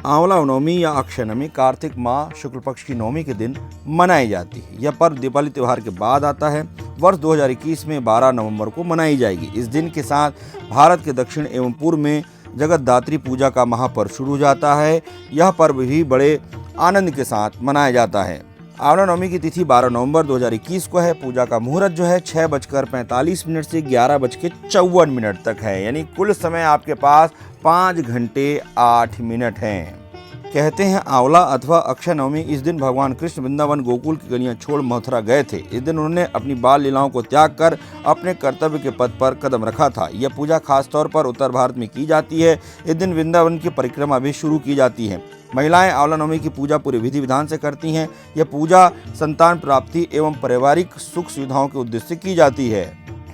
आंवला नवमी या अक्षय नवमी कार्तिक माह शुक्ल पक्ष की नवमी के दिन मनाई जाती है। यह पर्व दीपावली त्योहार के बाद आता है। वर्ष 2021 में 12 नवंबर को मनाई जाएगी। इस दिन के साथ भारत के दक्षिण एवं पूर्व में जगतधात्री पूजा का महापर्व शुरू हो जाता है। यह पर्व भी बड़े आनंद के साथ मनाया जाता है। आंवला नवमी की तिथि 12 नवंबर 2021 को है। पूजा का मुहूर्त जो है 6:45 से 11:54 तक है, यानी कुल समय आपके पास 5 घंटे 8 मिनट हैं। कहते हैं आंवला अथवा अक्षय नवमी इस दिन भगवान कृष्ण वृंदावन गोकुल की गलियां छोड़ मथुरा गए थे। इस दिन उन्होंने अपनी बाल लीलाओं को त्याग कर अपने कर्तव्य के पथ पर कदम रखा था। यह पूजा खासतौर पर उत्तर भारत में की जाती है। इस दिन वृंदावन की परिक्रमा भी शुरू की जाती है। महिलाएं आंवला नवमी की पूजा पूरे विधि विधान से करती हैं। यह पूजा संतान प्राप्ति एवं पारिवारिक सुख सुविधाओं के उद्देश्य से की जाती है।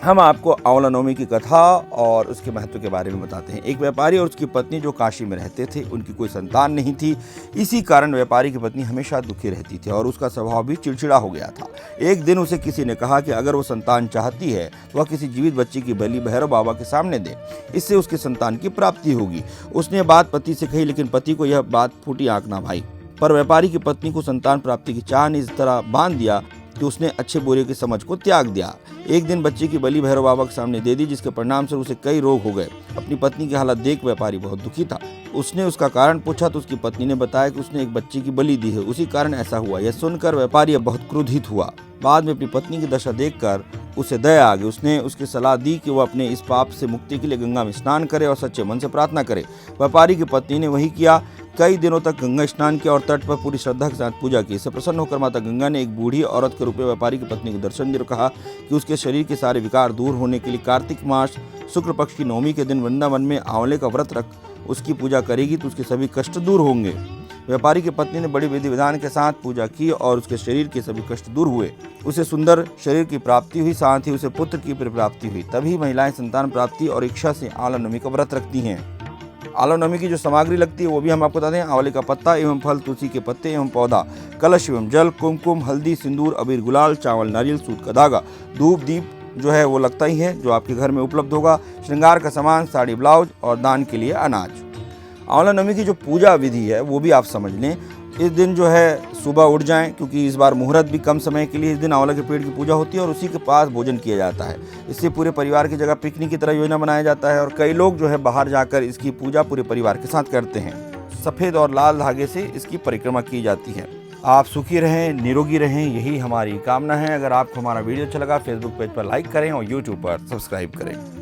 हम आपको आंवला नवमी की कथा और उसके महत्व के बारे में बताते हैं। एक व्यापारी और उसकी पत्नी जो काशी में रहते थे, उनकी कोई संतान नहीं थी। इसी कारण व्यापारी की पत्नी हमेशा दुखी रहती थी और उसका स्वभाव भी चिड़चिड़ा हो गया था। एक दिन उसे किसी ने कहा कि अगर वो संतान चाहती है तो वह किसी जीवित बच्चे की बलि भैरव बाबा के सामने दे, इससे उसकी संतान की प्राप्ति होगी। उसने बात पति से कही, लेकिन पति को यह बात फूटी आंख ना भाई। पर व्यापारी की पत्नी को संतान प्राप्ति की चाह ने इस तरह बांध दिया कि उसने अच्छे बुरे की समझ को त्याग दिया। एक दिन बच्चे की बलि भैरव बाबा के सामने दे दी, जिसके परिणाम से उसे कई रोग हो गए। अपनी पत्नी की हालत देख व्यापारी बहुत दुखी था। उसने उसका कारण पूछा तो उसकी पत्नी ने बताया कि उसने एक बच्चे की बलि दी है, उसी कारण ऐसा हुआ। यह सुनकर व्यापारी बहुत क्रोधित हुआ। बाद में अपनी पत्नी की दशा देखकर उसे दया आ गई। उसने उसकी सलाह दी कि वह अपने इस पाप से मुक्ति के लिए गंगा में स्नान करे और सच्चे मन से प्रार्थना करे। व्यापारी की पत्नी ने वही किया। कई दिनों तक गंगा स्नान किया और तट पर पूरी श्रद्धा के साथ पूजा की। इससे प्रसन्न होकर माता गंगा ने एक बूढ़ी औरत के रूप में व्यापारी की पत्नी को दर्शन दिया और कहा कि उसके शरीर के सारे विकार दूर होने के लिए कार्तिक मास शुक्ल पक्ष की नवमी के दिन वृंदावन में आंवले का व्रत रख उसकी पूजा करेगी तो उसके सभी कष्ट दूर होंगे। व्यापारी की पत्नी ने बड़ी विधि विधान के साथ पूजा की और उसके शरीर के सभी कष्ट दूर हुए। उसे सुंदर शरीर की प्राप्ति हुई, साथ ही उसे पुत्र की प्राप्ति हुई। तभी महिलाएं संतान प्राप्ति और इच्छा से आंवला नवमी का व्रत रखती हैं। आंवला नवमी की जो सामग्री लगती है वो भी हम आपको बताते हैं। आंवले का पत्ता एवं फल, तुलसी के पत्ते एवं पौधा, कलश एवं जल, कुमकुम, हल्दी, सिंदूर, अबीर, गुलाल, चावल, नारियल, सूत का धागा, धूप, दीप जो है वो लगता ही है, जो आपके घर में उपलब्ध होगा, श्रृंगार का सामान, साड़ी, ब्लाउज और दान के लिए अनाज। आंवला नवमी की जो पूजा विधि है वो भी आप समझ लें। इस दिन जो है सुबह उठ जाएं, क्योंकि इस बार मुहूर्त भी कम समय के लिए इस दिन आंवला के पेड़ की पूजा होती है और उसी के पास भोजन किया जाता है। इससे पूरे परिवार की जगह पिकनिक की तरह योजना बनाया जाता है और कई लोग जो है बाहर जाकर इसकी पूजा पूरे परिवार के साथ करते हैं। सफ़ेद और लाल धागे से इसकी परिक्रमा की जाती है। आप सुखी रहें, निरोगी रहें, यही हमारी कामना है। अगर आपको हमारा वीडियो अच्छा लगा, फेसबुक पेज पर लाइक करें और यूट्यूब पर सब्सक्राइब करें।